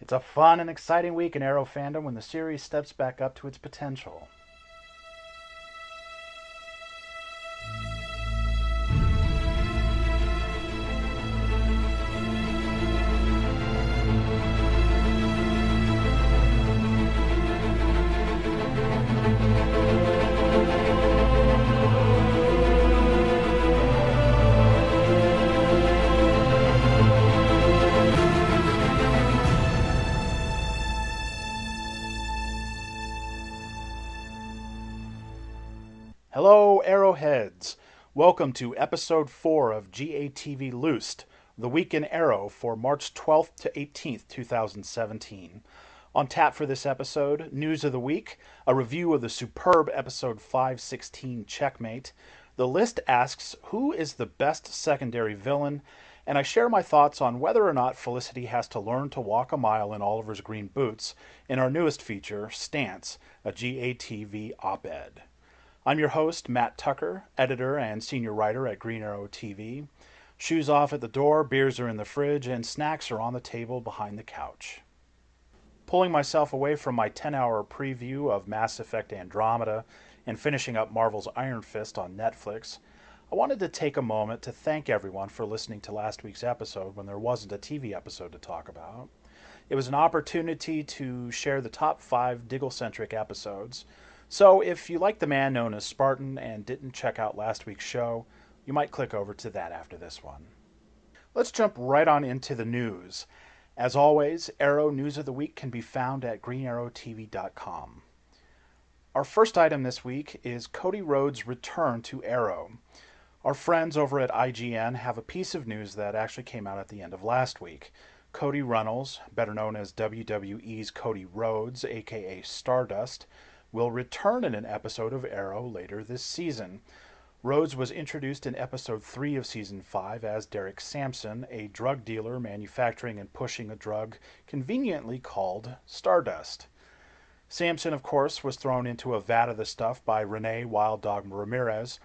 It's a fun and exciting week in Arrow fandom when the series steps back up to its potential. Hello, Arrowheads! Welcome to Episode 4 of GATV LOOSED, the week in Arrow for March 12th to 18th, 2017. On tap for this episode, news of the week, a review of the superb episode 516 Checkmate, the list asks who is the best secondary villain, and I share my thoughts on whether or not Felicity has to learn to walk a mile in Oliver's green boots in our newest feature, Stance, a GATV op-ed. I'm your host, Matt Tucker, editor and senior writer at GreenArrowTV. Shoes off at the door, beers are in the fridge, and snacks are on the table behind the couch. Pulling myself away from my 10-hour preview of Mass Effect Andromeda and finishing up Marvel's Iron Fist on Netflix, I wanted to take a moment to thank everyone for listening to last week's episode when there wasn't a TV episode to talk about. It was an opportunity to share the top 5 Diggle-centric episodes. So if you like the man known as Spartan and didn't check out last week's show, you might click over to that after this one. Let's jump right on into the news. As always, Arrow News of the Week can be found at GreenArrowTV.com. Our first item this week is Cody Rhodes' return to Arrow. Our friends over at IGN have a piece of news that actually came out at the end of last week. Cody Runnels, better known as WWE's Cody Rhodes, aka Stardust, will return in an episode of Arrow later this season. Rhodes was introduced in episode 3 of season 5 as Derek Sampson, a drug dealer manufacturing and pushing a drug conveniently called Stardust. Sampson, of course, was thrown into a vat of the stuff by Renee Wild Dog Ramirez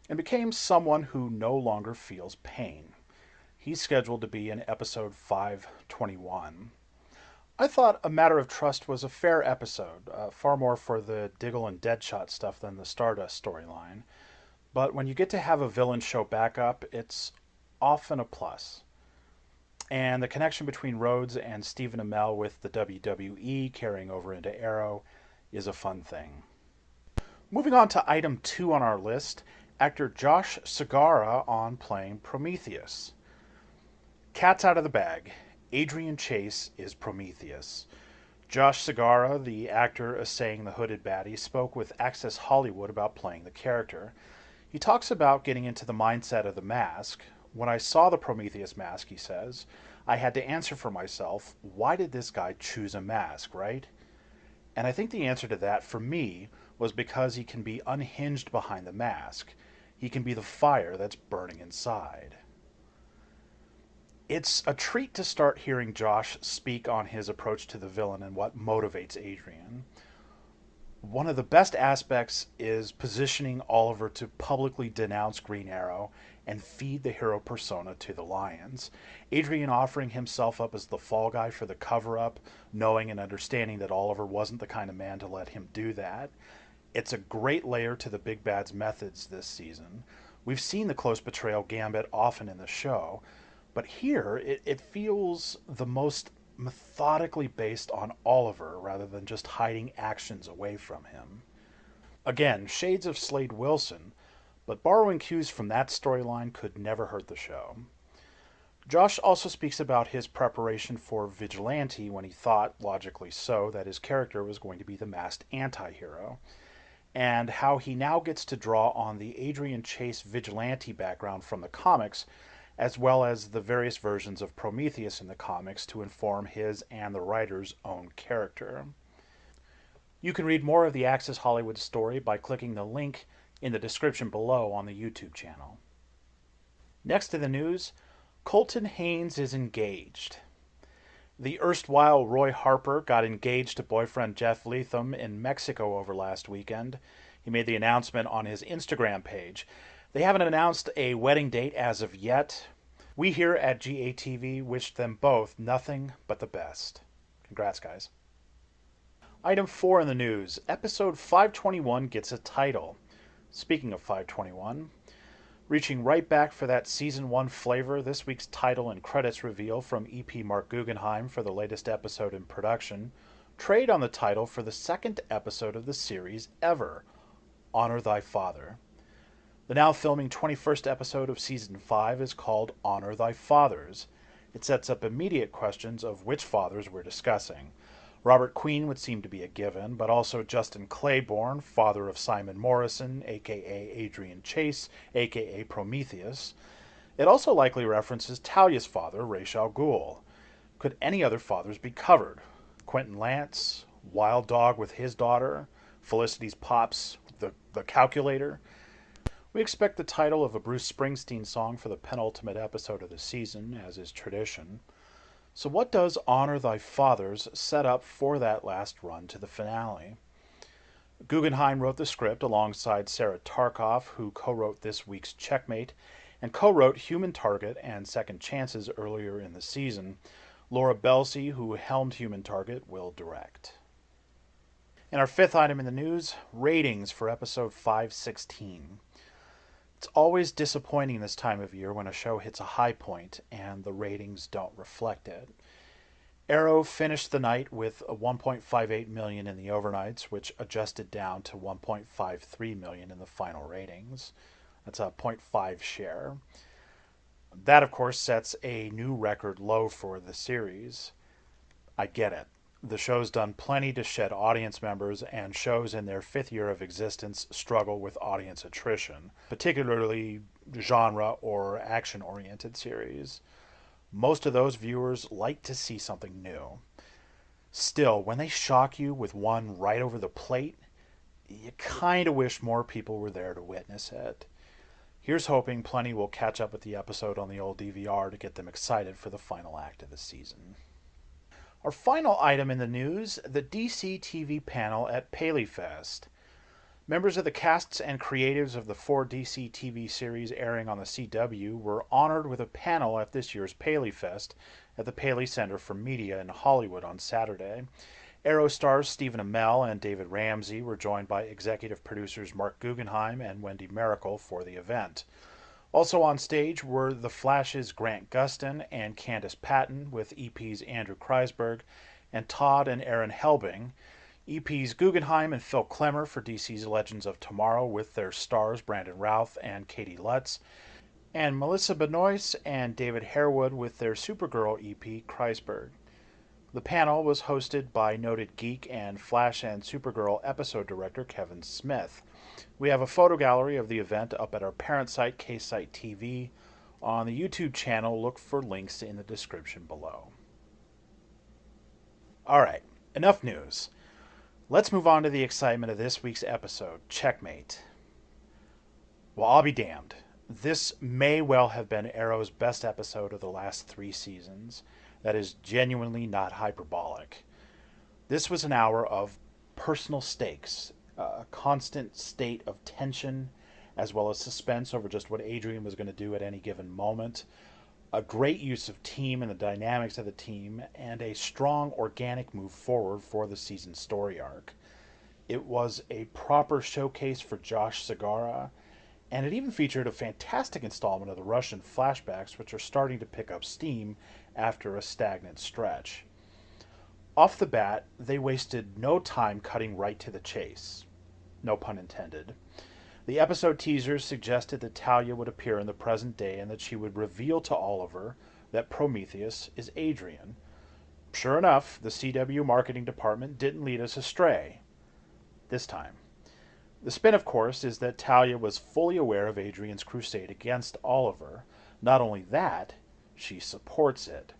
and became someone who no longer feels pain. He's scheduled to be in episode 521. I thought A Matter of Trust was a fair episode, far more for the Diggle and Deadshot stuff than the Stardust storyline. But when you get to have a villain show back up, it's often a plus. And the connection between Rhodes and Stephen Amell with the WWE carrying over into Arrow is a fun thing. Moving on to item 2 on our list, actor Josh Segarra on playing Prometheus. Cat's out of the bag. Adrian Chase is Prometheus. Josh Segarra, the actor essaying the hooded baddie, spoke with Access Hollywood about playing the character. He talks about getting into the mindset of the mask. When I saw the Prometheus mask, he says, I had to answer for myself, why did this guy choose a mask, right? And I think the answer to that, for me, was because he can be unhinged behind the mask. He can be the fire that's burning inside. It's a treat to start hearing Josh speak on his approach to the villain and what motivates Adrian. One of the best aspects is positioning Oliver to publicly denounce Green Arrow and feed the hero persona to the lions. Adrian offering himself up as the fall guy for the cover-up, knowing and understanding that Oliver wasn't the kind of man to let him do that. It's a great layer to the Big Bad's methods this season. We've seen the close betrayal gambit often in the show, but here, it feels the most methodically based on Oliver rather than just hiding actions away from him. Again, shades of Slade Wilson, but borrowing cues from that storyline could never hurt the show. Josh also speaks about his preparation for Vigilante when he thought, logically so, that his character was going to be the masked anti-hero, and how he now gets to draw on the Adrian Chase Vigilante background from the comics as well as the various versions of Prometheus in the comics to inform his and the writer's own character. You can read more of the Access Hollywood story by clicking the link in the description below on the YouTube channel. Next to the news, Colton Haynes is engaged. The erstwhile Roy Harper got engaged to boyfriend Jeff Leatham in Mexico over last weekend. He made the announcement on his Instagram page. They haven't announced a wedding date as of yet. We here at GATV wish them both nothing but the best. Congrats, guys. Item 4 in the news. Episode 521 gets a title. Speaking of 521, reaching right back for that Season 1 flavor, this week's title and credits reveal from EP Mark Guggenheim for the latest episode in production trade on the title for the second episode of the series ever, Honor Thy Father. The now filming 21st episode of Season 5 is called Honor Thy Fathers. It sets up immediate questions of which fathers we're discussing. Robert Queen would seem to be a given, but also Justin Claiborne, father of Simon Morrison, a.k.a. Adrian Chase, a.k.a. Prometheus. It also likely references Talia's father, Ra's al Ghul. Could any other fathers be covered? Quentin Lance, Wild Dog with his daughter, Felicity's pops, the calculator. We expect the title of a Bruce Springsteen song for the penultimate episode of the season, as is tradition. So what does Honor Thy Fathers set up for that last run to the finale? Guggenheim wrote the script alongside Sarah Tarkoff, who co-wrote this week's Checkmate, and co-wrote Human Target and Second Chances earlier in the season. Laura Belsey, who helmed Human Target, will direct. And our fifth item in the news, ratings for episode 516. It's always disappointing this time of year when a show hits a high point and the ratings don't reflect it. Arrow finished the night with a 1.58 million in the overnights, which adjusted down to 1.53 million in the final ratings. That's a 0.5 share. That, of course, sets a new record low for the series. I get it. The show's done plenty to shed audience members, and shows in their fifth year of existence struggle with audience attrition, particularly genre or action-oriented series. Most of those viewers like to see something new. Still, when they shock you with one right over the plate, you kind of wish more people were there to witness it. Here's hoping plenty will catch up with the episode on the old DVR to get them excited for the final act of the season. Our final item in the news, the DC TV panel at PaleyFest. Members of the casts and creatives of the 4 DC TV series airing on the CW were honored with a panel at this year's PaleyFest at the Paley Center for Media in Hollywood on Saturday. Arrow stars Stephen Amell and David Ramsey were joined by executive producers Mark Guggenheim and Wendy Miracle for the event. Also on stage were The Flash's Grant Gustin and Candice Patton, with EP's Andrew Kreisberg and Todd and Aaron Helbing, EP's Guggenheim and Phil Klemmer for DC's Legends of Tomorrow with their stars Brandon Routh and Katie Lutz, and Melissa Benoist and David Harewood with their Supergirl EP Kreisberg. The panel was hosted by noted geek and Flash and Supergirl episode director Kevin Smith. We have a photo gallery of the event up at our parent site, K-Site TV. On the YouTube channel, look for links in the description below. Alright, enough news. Let's move on to the excitement of this week's episode, Checkmate. Well, I'll be damned. This may well have been Arrow's best episode of the last 3 seasons. That is genuinely not hyperbolic. This was an hour of personal stakes, a constant state of tension, as well as suspense over just what Adrian was going to do at any given moment, a great use of team and the dynamics of the team, and a strong organic move forward for the season story arc. It was a proper showcase for Josh Segarra, and it even featured a fantastic installment of the Russian flashbacks, which are starting to pick up steam after a stagnant stretch. Off the bat, they wasted no time cutting right to the chase. No pun intended. The episode teasers suggested that Talia would appear in the present day and that she would reveal to Oliver that Prometheus is Adrian. Sure enough, the CW marketing department didn't lead us astray. This time. The spin, of course, is that Talia was fully aware of Adrian's crusade against Oliver. Not only that, she supports it.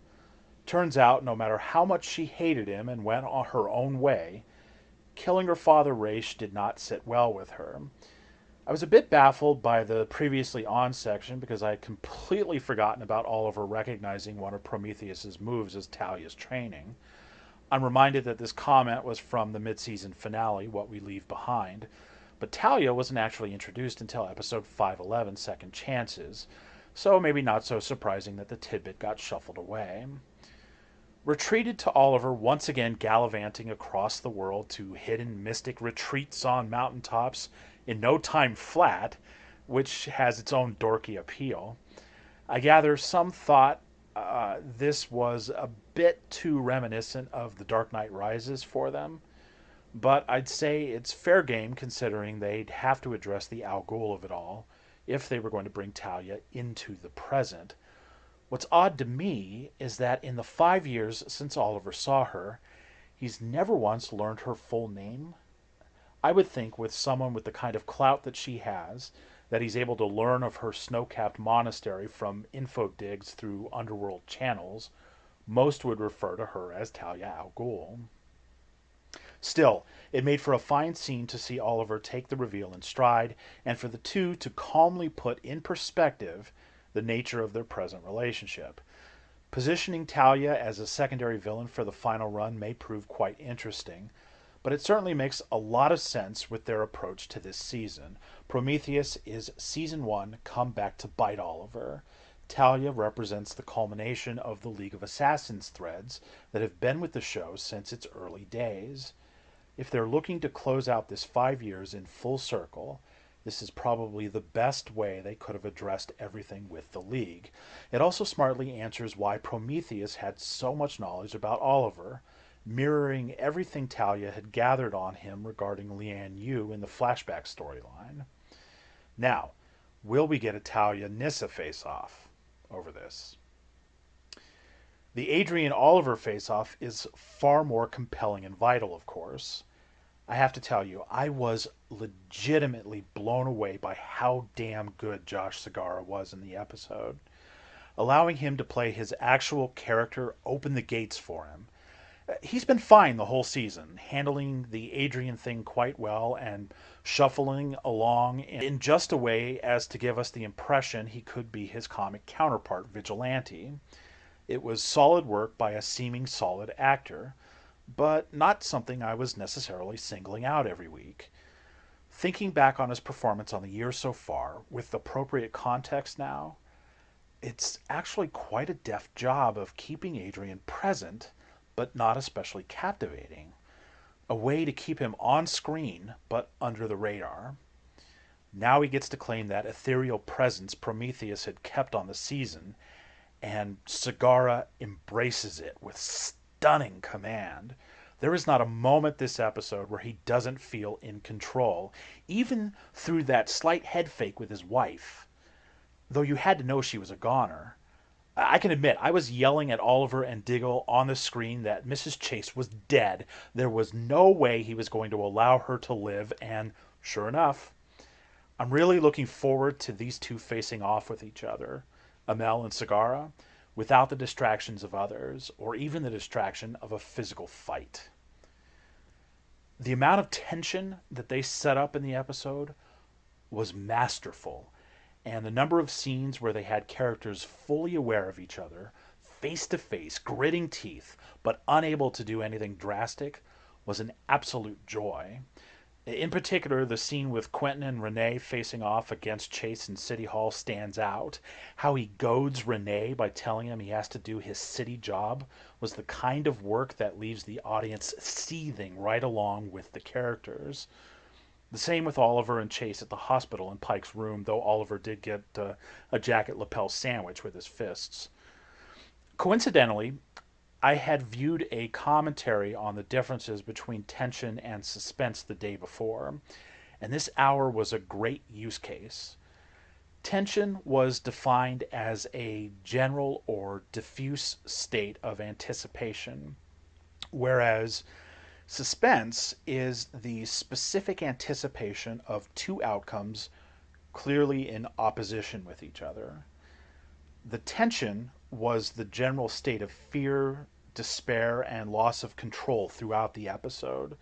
Turns out, no matter how much she hated him and went on her own way, killing her father Ra's did not sit well with her. I was a bit baffled by the previously on section because I had completely forgotten about Oliver recognizing one of Prometheus's moves as Talia's training. I'm reminded that this comment was from the mid-season finale, What We Leave Behind, but Talia wasn't actually introduced until episode 511, Second Chances, so maybe not so surprising that the tidbit got shuffled away. We're treated to Oliver once again gallivanting across the world to hidden mystic retreats on mountaintops in no time flat, which has its own dorky appeal. I gather some thought this was a bit too reminiscent of The Dark Knight Rises for them, but I'd say it's fair game considering they'd have to address the Al Ghul of it all if they were going to bring Talia into the present. What's odd to me is that in the 5 years since Oliver saw her, he's never once learned her full name. I would think with someone with the kind of clout that she has, that he's able to learn of her snow-capped monastery from info digs through underworld channels, most would refer to her as Talia Al Ghul. Still, it made for a fine scene to see Oliver take the reveal in stride, and for the two to calmly put in perspective the nature of their present relationship. Positioning Talia as a secondary villain for the final run may prove quite interesting, but it certainly makes a lot of sense with their approach to this season. Prometheus is Season 1 come back to bite Oliver. Talia represents the culmination of the League of Assassins threads that have been with the show since its early days. If they're looking to close out this 5 years in full circle, this is probably the best way they could have addressed everything with the League. It also smartly answers why Prometheus had so much knowledge about Oliver, mirroring everything Talia had gathered on him regarding Lian Yu in the flashback storyline. Now, will we get a Talia-Nyssa face-off over this? The Adrian Oliver face-off is far more compelling and vital, of course. I have to tell you, I was legitimately blown away by how damn good Josh Segarra was in the episode. Allowing him to play his actual character opened the gates for him. He's been fine the whole season, handling the Adrian thing quite well and shuffling along in just a way as to give us the impression he could be his comic counterpart, Vigilante. It was solid work by a seeming solid actor, but not something I was necessarily singling out every week. Thinking back on his performance on the year so far, with appropriate context now, it's actually quite a deft job of keeping Adrian present, but not especially captivating. A way to keep him on screen, but under the radar. Now he gets to claim that ethereal presence Prometheus had kept on the season, and Segarra embraces it with stunning command. There is not a moment this episode where he doesn't feel in control, even through that slight head fake with his wife. Though you had to know she was a goner. I can admit, I was yelling at Oliver and Diggle on the screen that Mrs. Chase was dead. There was no way he was going to allow her to live, and sure enough, I'm really looking forward to these two facing off with each other, Amel and Segarra, without the distractions of others, or even the distraction of a physical fight. The amount of tension that they set up in the episode was masterful, and the number of scenes where they had characters fully aware of each other, face to face, gritting teeth, but unable to do anything drastic, was an absolute joy. In particular, the scene with Quentin and Renee facing off against Chase in City Hall stands out. How he goads Renee by telling him he has to do his city job was the kind of work that leaves the audience seething right along with the characters. The same with Oliver and Chase at the hospital in Pike's room, though Oliver did get a jacket lapel sandwich with his fists. Coincidentally, I had viewed a commentary on the differences between tension and suspense the day before, and this hour was a great use case. Tension was defined as a general or diffuse state of anticipation, whereas suspense is the specific anticipation of two outcomes clearly in opposition with each other. The tension was the general state of fear, despair, and loss of control throughout the episode,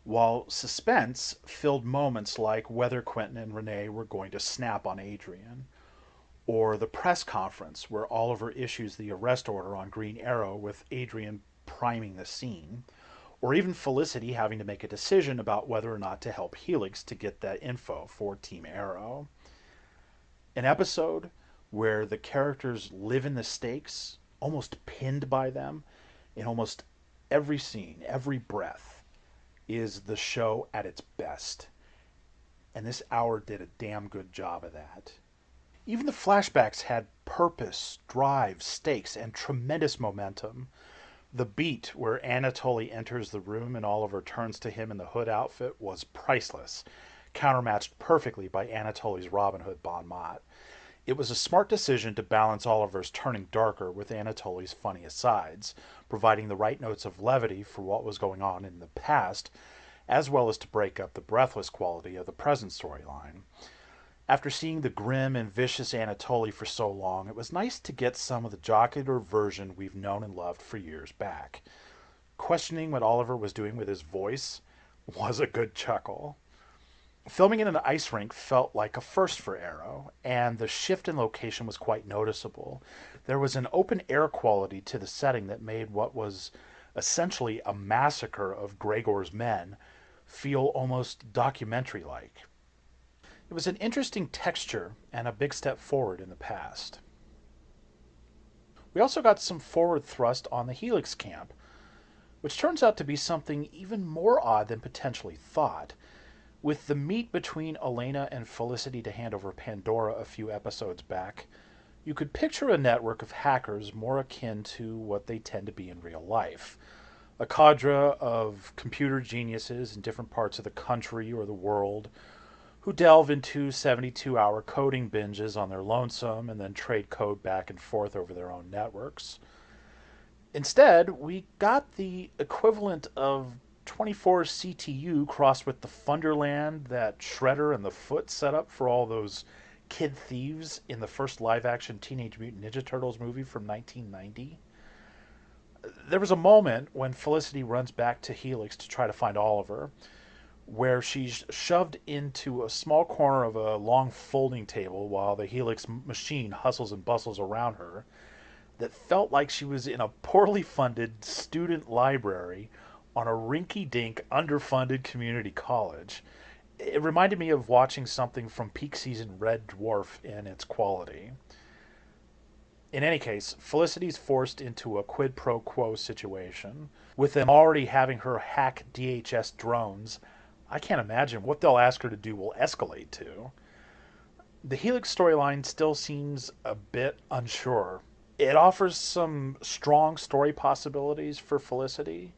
while suspense filled moments like whether Quentin and Renee were going to snap on Adrian, or the press conference where Oliver issues the arrest order on Green Arrow with Adrian priming the scene, or even Felicity having to make a decision about whether or not to help Helix to get that info for Team Arrow. An episode where the characters live in the stakes, almost pinned by them, in almost every scene, every breath, is the show at its best. And this hour did a damn good job of that. Even the flashbacks had purpose, drive, stakes, and tremendous momentum. The beat where Anatole enters the room and Oliver turns to him in the hood outfit was priceless, countermatched perfectly by Anatole's Robin Hood bon mot. It was a smart decision to balance Oliver's turning darker with Anatole's funny asides, providing the right notes of levity for what was going on in the past, as well as to break up the breathless quality of the present storyline. After seeing the grim and vicious Anatole for so long, it was nice to get some of the jocular version we've known and loved for years back. Questioning what Oliver was doing with his voice was a good chuckle. Filming in an ice rink felt like a first for Arrow, and the shift in location was quite noticeable. There was an open-air quality to the setting that made what was essentially a massacre of Gregor's men feel almost documentary-like. It was an interesting texture and a big step forward in the past. We also got some forward thrust on the Helix camp, which turns out to be something even more odd than potentially thought. With the meet between Elena and Felicity to hand over Pandora a few episodes back, you could picture a network of hackers more akin to what they tend to be in real life. A cadre of computer geniuses in different parts of the country or the world who delve into 72-hour coding binges on their lonesome and then trade code back and forth over their own networks. Instead, we got the equivalent of 24 CTU crossed with the Funderland that Shredder and the Foot set up for all those kid thieves in the first live-action Teenage Mutant Ninja Turtles movie from 1990. There was a moment when Felicity runs back to Helix to try to find Oliver, where she's shoved into a small corner of a long folding table while the Helix machine hustles and bustles around her, that felt like she was in a poorly funded student library on a rinky-dink, underfunded community college. It reminded me of watching something from peak season Red Dwarf in its quality. In any case, Felicity's forced into a quid pro quo situation. With them already having her hack DHS drones, I can't imagine what they'll ask her to do will escalate to. The Helix storyline still seems a bit unsure. It offers some strong story possibilities for Felicity,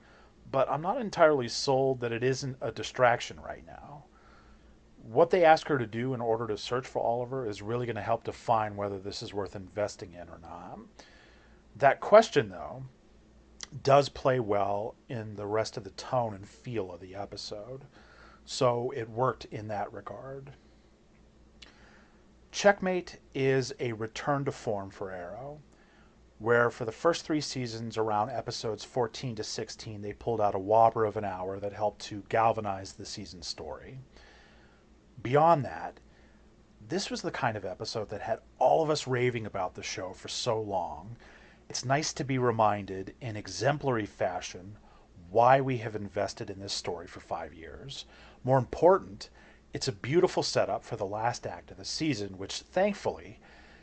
but I'm not entirely sold that it isn't a distraction right now. What they ask her to do in order to search for Oliver is really going to help define whether this is worth investing in or not. That question, though, does play well in the rest of the tone and feel of the episode, so it worked in that regard. Checkmate is a return to form for Arrow, where for the first 3 seasons around episodes 14 to 16 they pulled out a whopper of an hour that helped to galvanize the season story. Beyond that, this was the kind of episode that had all of us raving about the show for so long. It's nice to be reminded in exemplary fashion why we have invested in this story for 5 years. More important, it's a beautiful setup for the last act of the season, which thankfully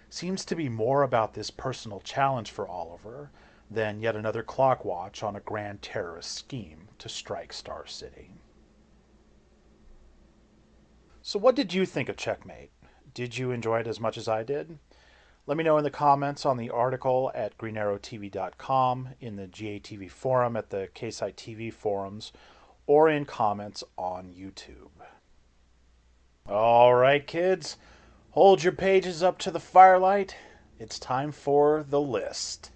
seems to be more about this personal challenge for Oliver than yet another clock watch on a grand terrorist scheme to strike Star City. So what did you think of Checkmate? Did you enjoy it as much as I did? Let me know in the comments on the article at GreenArrowTV.com, in the GATV forum at the KSI TV forums, or in comments on YouTube. All right, kids, hold your pages up to the firelight. It's time for the list.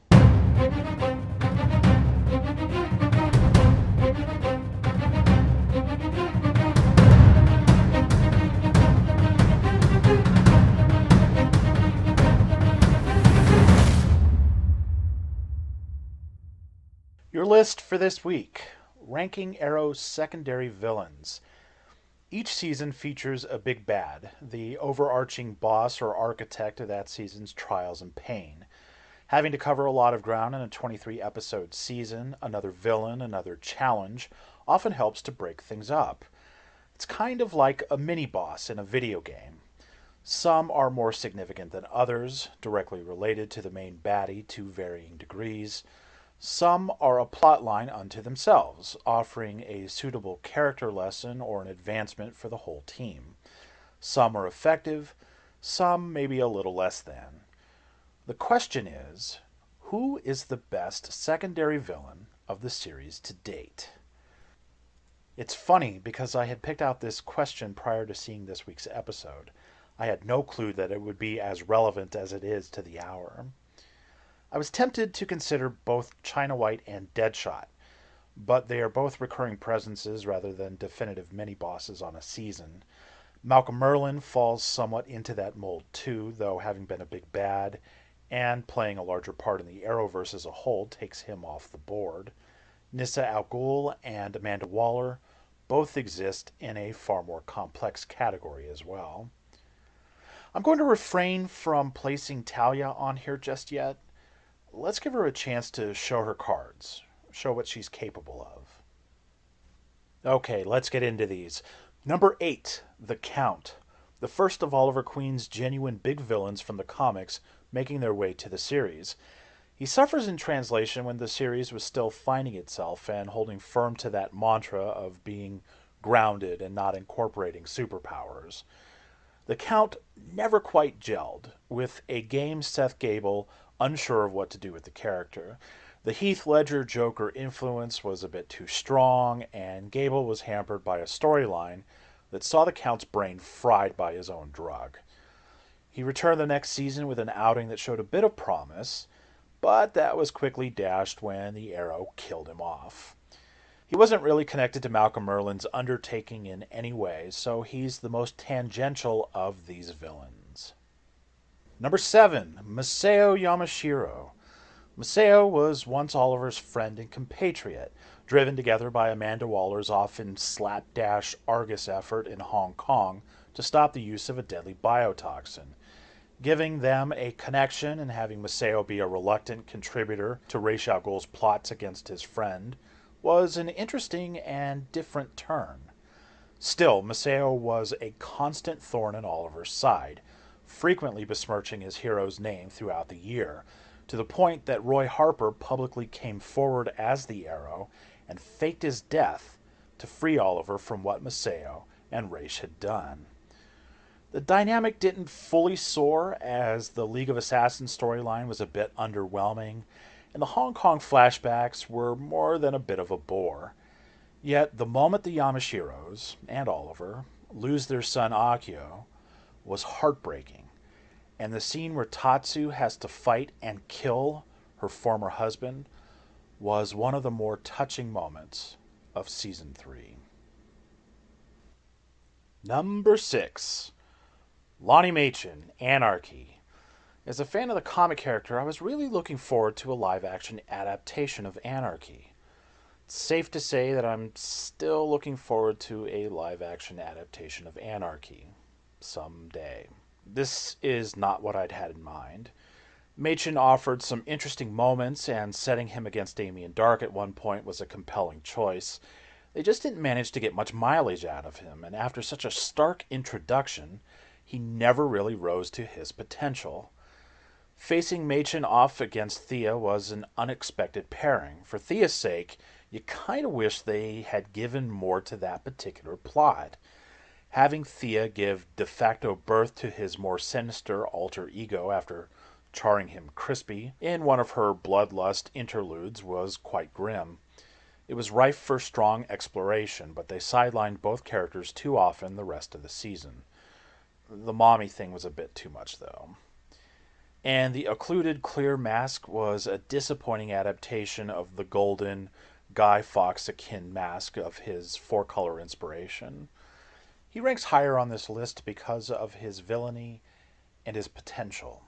Your list for this week: ranking Arrow's secondary villains. Each season features a big bad, the overarching boss or architect of that season's trials and pain. Having to cover a lot of ground in a 23-episode season, another villain, another challenge, often helps to break things up. It's kind of like a mini-boss in a video game. Some are more significant than others, directly related to the main baddie to varying degrees. Some are a plotline unto themselves, offering a suitable character lesson or an advancement for the whole team. Some are effective, some maybe a little less than. The question is, who is the best secondary villain of the series to date? It's funny because I had picked out this question prior to seeing this week's episode. I had no clue that it would be as relevant as it is to the hour. I was tempted to consider both China White and Deadshot, but they are both recurring presences rather than definitive mini-bosses on a season. Malcolm Merlyn falls somewhat into that mold too, though having been a big bad and playing a larger part in the Arrowverse as a whole takes him off the board. Talia Al Ghul and Amanda Waller both exist in a far more complex category as well. I'm going to refrain from placing Talia on here just yet. Let's give her a chance to show her cards, show what she's capable of. Okay, let's get into these. Number 8, The Count, the first of Oliver Queen's genuine big villains from the comics making their way to the series. He suffers in translation when the series was still finding itself and holding firm to that mantra of being grounded and not incorporating superpowers. The Count never quite gelled, with a game Seth Gable unsure of what to do with the character. The Heath Ledger Joker influence was a bit too strong, and Gable was hampered by a storyline that saw the Count's brain fried by his own drug. He returned the next season with an outing that showed a bit of promise, but that was quickly dashed when the Arrow killed him off. He wasn't really connected to Malcolm Merlyn's undertaking in any way, so he's the most tangential of these villains. Number 7, Masao Yamashiro. Masao was once Oliver's friend and compatriot, driven together by Amanda Waller's often slapdash Argus effort in Hong Kong to stop the use of a deadly biotoxin. Giving them a connection and having Masao be a reluctant contributor to Ra's al Ghul's plots against his friend was an interesting and different turn. Still, Masao was a constant thorn in Oliver's side, frequently besmirching his hero's name throughout the year, to the point that Roy Harper publicly came forward as the Arrow and faked his death to free Oliver from what Masao and Ra's had done. The dynamic didn't fully soar, as the League of Assassins storyline was a bit underwhelming, and the Hong Kong flashbacks were more than a bit of a bore. Yet the moment the Yamashiros, and Oliver, lose their son Akio was heartbreaking, and the scene where Tatsu has to fight and kill her former husband was one of the more touching moments of Season 3. Number 6. Lonnie Machin, Anarchy. As a fan of the comic character, I was really looking forward to a live-action adaptation of Anarchy. It's safe to say that I'm still looking forward to a live-action adaptation of Anarchy someday. This is not what I'd had in mind. Machin offered some interesting moments, and setting him against Damien Darhk at one point was a compelling choice. They just didn't manage to get much mileage out of him, and after such a stark introduction, he never really rose to his potential. Facing Machin off against Thea was an unexpected pairing. For Thea's sake, you kind of wish they had given more to that particular plot. Having Thea give de facto birth to his more sinister alter ego after charring him crispy in one of her bloodlust interludes was quite grim. It was rife for strong exploration, but they sidelined both characters too often the rest of the season. The mommy thing was a bit too much, though. And the occluded clear mask was a disappointing adaptation of the golden Guy Fawkes-akin mask of his four-color inspiration. He ranks higher on this list because of his villainy and his potential.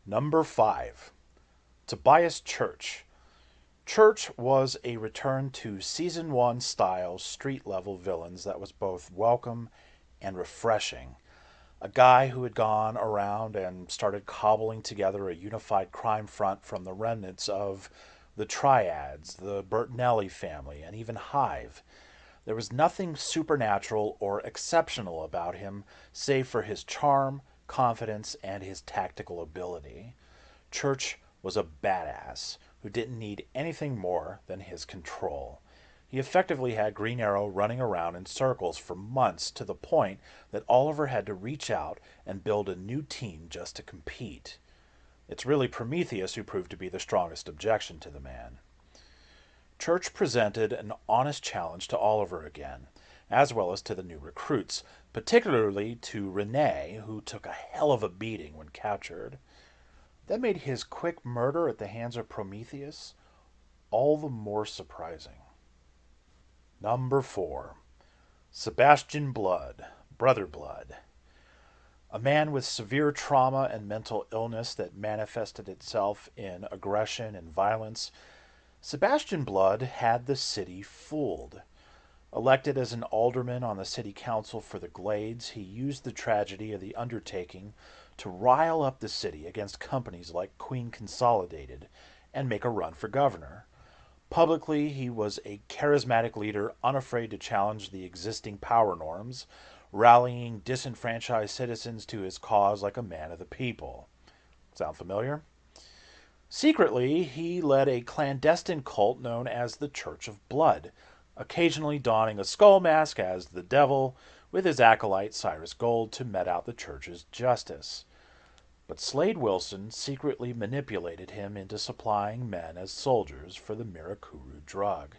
Number 5. Tobias Church. Church was a return to Season 1 style street-level villains that was both welcome and refreshing. A guy who had gone around and started cobbling together a unified crime front from the remnants of the Triads, the Bertinelli family, and even Hive. There was nothing supernatural or exceptional about him, save for his charm, confidence, and his tactical ability. Church was a badass who didn't need anything more than his control. He effectively had Green Arrow running around in circles for months, to the point that Oliver had to reach out and build a new team just to compete. It's really Prometheus who proved to be the strongest objection to the man. Church presented an honest challenge to Oliver again, as well as to the new recruits, particularly to Renee, who took a hell of a beating when captured. That made his quick murder at the hands of Prometheus all the more surprising. Number 4. Sebastian Blood, Brother Blood. A man with severe trauma and mental illness that manifested itself in aggression and violence, Sebastian Blood had the city fooled. Elected as an alderman on the city council for the Glades, he used the tragedy of the undertaking to rile up the city against companies like Queen Consolidated and make a run for governor. Publicly, he was a charismatic leader unafraid to challenge the existing power norms, rallying disenfranchised citizens to his cause like a man of the people. Sound familiar? Secretly, he led a clandestine cult known as the Church of Blood, occasionally donning a skull mask as the devil with his acolyte Cyrus Gold to met out the church's justice. But Slade Wilson secretly manipulated him into supplying men as soldiers for the Mirakuru drug.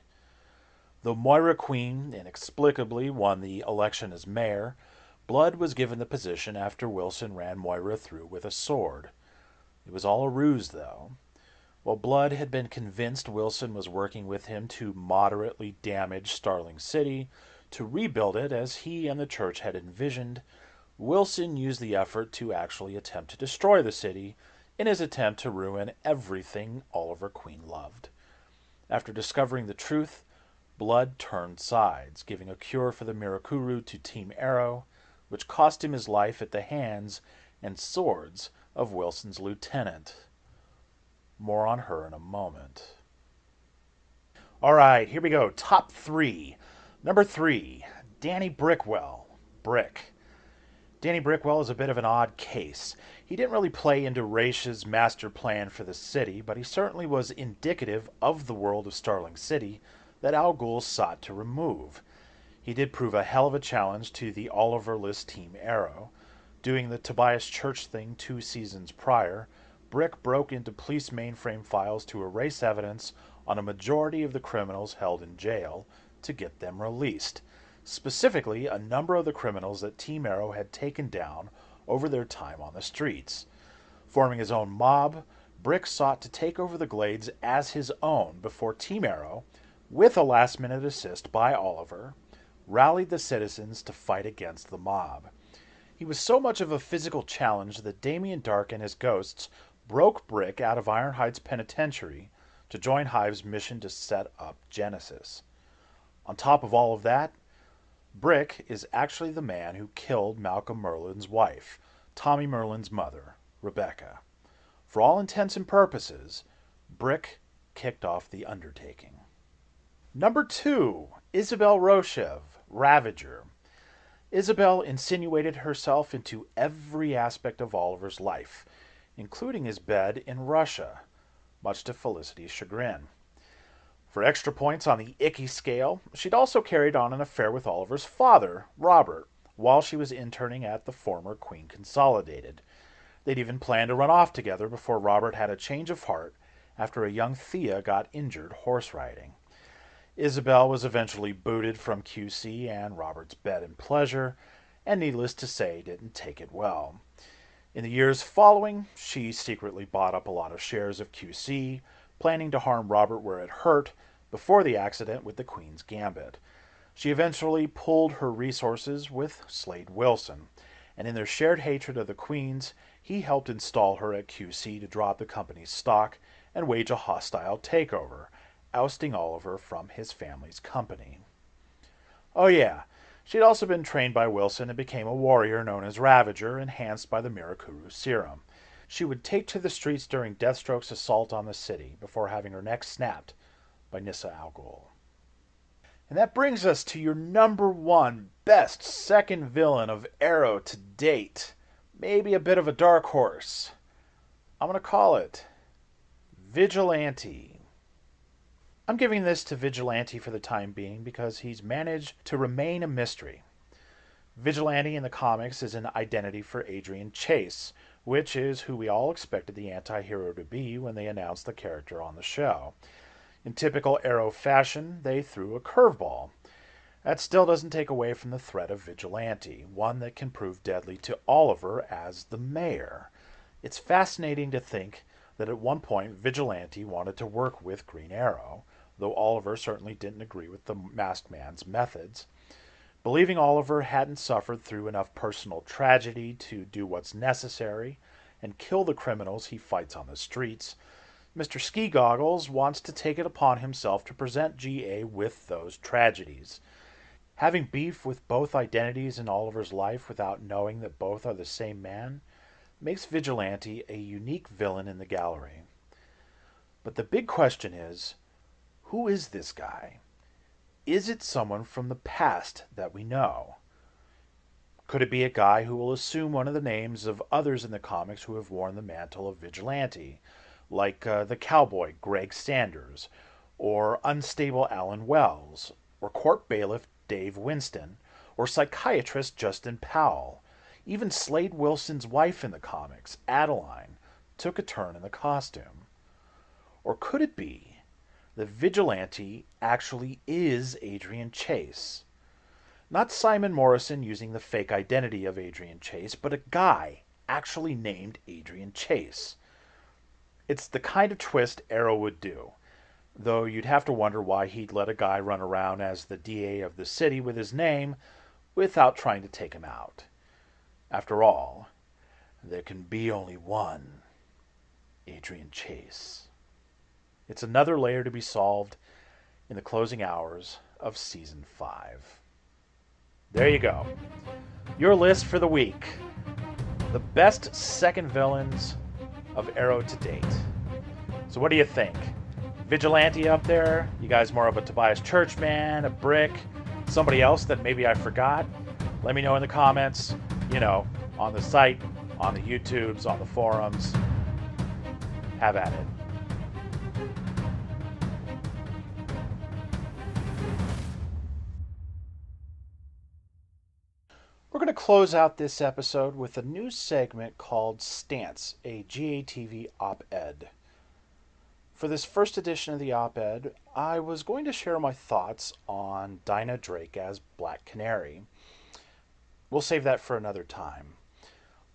Though Moira Queen inexplicably won the election as mayor, Blood was given the position after Wilson ran Moira through with a sword. It was all a ruse, though. While Blood had been convinced Wilson was working with him to moderately damage Starling City, to rebuild it as he and the church had envisioned, Wilson used the effort to actually attempt to destroy the city in his attempt to ruin everything Oliver Queen loved. After discovering the truth, Blood turned sides, giving a cure for the Mirakuru to Team Arrow, which cost him his life at the hands and swords of Wilson's lieutenant. More on her in a moment. All right, here we go. Top 3. Number 3, Danny Brickwell. Brick. Danny Brickwell is a bit of an odd case. He didn't really play into Raish's master plan for the city, but he certainly was indicative of the world of Starling City that Al Ghul sought to remove. He did prove a hell of a challenge to the Oliver-less Team Arrow. Doing the Tobias Church thing 2 seasons prior, Brick broke into police mainframe files to erase evidence on a majority of the criminals held in jail to get them released. Specifically, a number of the criminals that Team Arrow had taken down over their time on the streets. Forming his own mob, Brick sought to take over the Glades as his own before Team Arrow, with a last-minute assist by Oliver, rallied the citizens to fight against the mob. He was so much of a physical challenge that Damien Dark and his ghosts broke Brick out of Iron Heights Penitentiary to join Hive's mission to set up Genesis. On top of all of that, Brick is actually the man who killed Malcolm Merlin's wife, Tommy Merlin's mother, Rebecca. For all intents and purposes, Brick kicked off the undertaking. Number 2, Isabel Roukov, Ravager. Isabel insinuated herself into every aspect of Oliver's life, including his bed in Russia, much to Felicity's chagrin. For extra points on the icky scale, she'd also carried on an affair with Oliver's father, Robert, while she was interning at the former Queen Consolidated. They'd even planned to run off together before Robert had a change of heart after a young Thea got injured horse riding. Isabel was eventually booted from QC and Robert's bed and pleasure, and needless to say, didn't take it well. In the years following, she secretly bought up a lot of shares of QC, planning to harm Robert where it hurt before the accident with the Queen's Gambit. She eventually pooled her resources with Slade Wilson, and in their shared hatred of the Queens, he helped install her at QC to drop the company's stock and wage a hostile takeover, ousting Oliver from his family's company. Oh yeah, she'd also been trained by Wilson and became a warrior known as Ravager, enhanced by the Mirakuru serum. She would take to the streets during Deathstroke's assault on the city before having her neck snapped by Talia Al Ghul. And that brings us to your number 1 best second villain of Arrow to date. Maybe a bit of a dark horse. I'm going to call it Vigilante. I'm giving this to Vigilante for the time being because he's managed to remain a mystery. Vigilante in the comics is an identity for Adrian Chase, which is who we all expected the anti-hero to be when they announced the character on the show. In typical Arrow fashion, they threw a curveball. That still doesn't take away from the threat of Vigilante, one that can prove deadly to Oliver as the mayor. It's fascinating to think that at one point Vigilante wanted to work with Green Arrow, though Oliver certainly didn't agree with the masked man's methods. Believing Oliver hadn't suffered through enough personal tragedy to do what's necessary and kill the criminals he fights on the streets, Mr. Ski Goggles wants to take it upon himself to present GA with those tragedies. Having beef with both identities in Oliver's life without knowing that both are the same man makes Vigilante a unique villain in the gallery. But the big question is, who is this guy? Is it someone from the past that we know? Could it be a guy who will assume one of the names of others in the comics who have worn the mantle of Vigilante, like the cowboy Greg Sanders, or unstable Alan Wells, or court bailiff Dave Winston, or psychiatrist Justin Powell? Even Slade Wilson's wife in the comics, Adeline, took a turn in the costume. Or could it be the Vigilante actually is Adrian Chase? Not Simon Morrison using the fake identity of Adrian Chase, but a guy actually named Adrian Chase. It's the kind of twist Arrow would do, though you'd have to wonder why he'd let a guy run around as the DA of the city with his name without trying to take him out. After all, there can be only one Adrian Chase. It's another layer to be solved in the closing hours of Season 5. There you go. Your list for the week. The best second villains of Arrow to date. So what do you think? Vigilante up there? You guys more of a Tobias Church man, a Brick, somebody else that maybe I forgot? Let me know in the comments, on the site, on the YouTubes, on the forums. Have at it. We're going to close out this episode with a new segment called Stance, a GATV op-ed. For this first edition of the op-ed, I was going to share my thoughts on Dinah Drake as Black Canary. We'll save that for another time.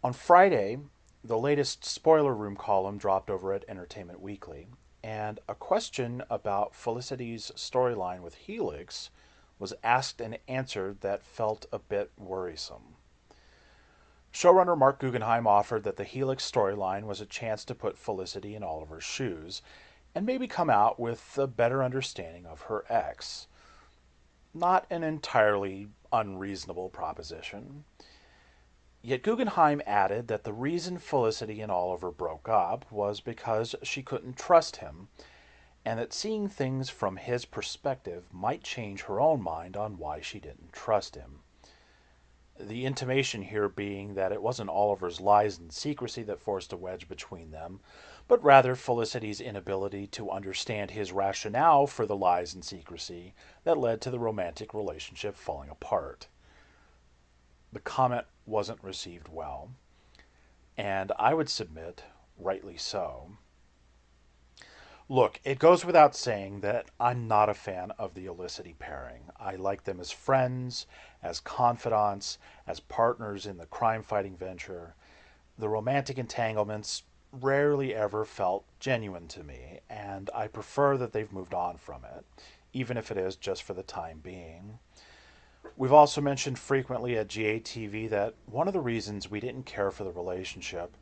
On Friday, the latest Spoiler Room column dropped over at Entertainment Weekly, and a question about Felicity's storyline with Helix was asked and answered that felt a bit worrisome. Showrunner Mark Guggenheim offered that the Helix storyline was a chance to put Felicity in Oliver's shoes and maybe come out with a better understanding of her ex. Not an entirely unreasonable proposition. Yet Guggenheim added that the reason Felicity and Oliver broke up was because she couldn't trust him, and that seeing things from his perspective might change her own mind on why she didn't trust him. The intimation here being that it wasn't Oliver's lies and secrecy that forced a wedge between them, but rather Felicity's inability to understand his rationale for the lies and secrecy that led to the romantic relationship falling apart. The comment wasn't received well, and I would submit, rightly so. Look, it goes without saying that I'm not a fan of the Felicity pairing. I like them as friends, as confidants, as partners in the crime-fighting venture. The romantic entanglements rarely ever felt genuine to me, and I prefer that they've moved on from it, even if it is just for the time being. We've also mentioned frequently at GATV that one of the reasons we didn't care for the relationship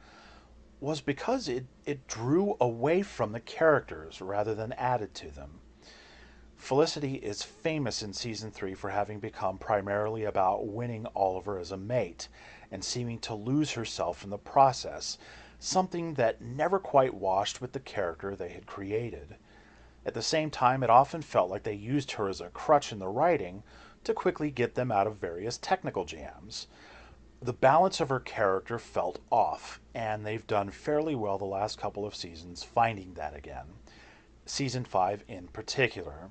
was because it drew away from the characters rather than added to them. Felicity is famous in Season 3 for having become primarily about winning Oliver as a mate and seeming to lose herself in the process, something that never quite washed with the character they had created. At the same time, it often felt like they used her as a crutch in the writing to quickly get them out of various technical jams. The balance of her character felt off, and they've done fairly well the last couple of seasons finding that again. Season 5 in particular.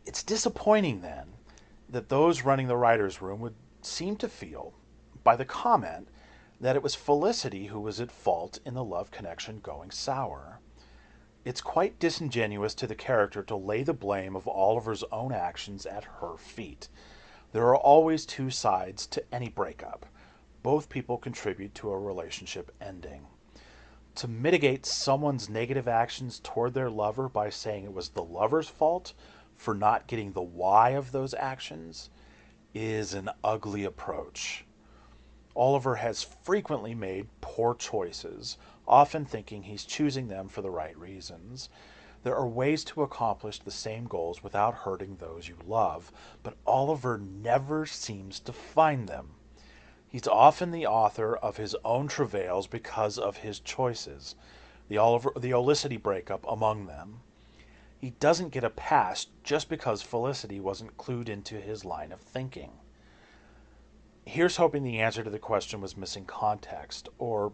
It's disappointing then that those running the writer's room would seem to feel, by the comment, that it was Felicity who was at fault in the love connection going sour. It's quite disingenuous to the character to lay the blame of Oliver's own actions at her feet. There are always two sides to any breakup. Both people contribute to a relationship ending. To mitigate someone's negative actions toward their lover by saying it was the lover's fault for not getting the why of those actions is an ugly approach. Oliver has frequently made poor choices, often thinking he's choosing them for the right reasons. There are ways to accomplish the same goals without hurting those you love, but Oliver never seems to find them. He's often the author of his own travails because of his choices, the Felicity breakup among them. He doesn't get a pass just because Felicity wasn't clued into his line of thinking. Here's hoping the answer to the question was missing context, or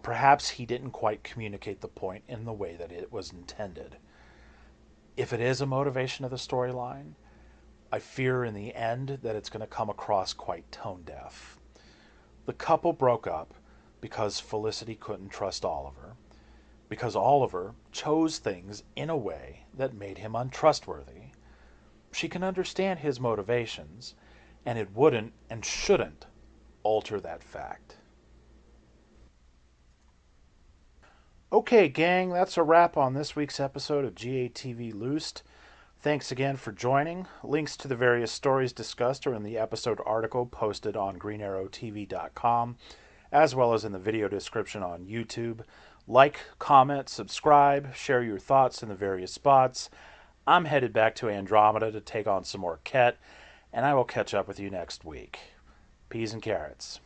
perhaps he didn't quite communicate the point in the way that it was intended. If it is a motivation of the storyline, I fear in the end that it's going to come across quite tone deaf. The couple broke up because Felicity couldn't trust Oliver, because Oliver chose things in a way that made him untrustworthy. She can understand his motivations, and it wouldn't and shouldn't alter that fact. Okay, gang, that's a wrap on this week's episode of GATV Loosed. Thanks again for joining. Links to the various stories discussed are in the episode article posted on GreenArrowTV.com, as well as in the video description on YouTube. Like, comment, subscribe, share your thoughts in the various spots. I'm headed back to Andromeda to take on some more Ket, and I will catch up with you next week. Peas and carrots.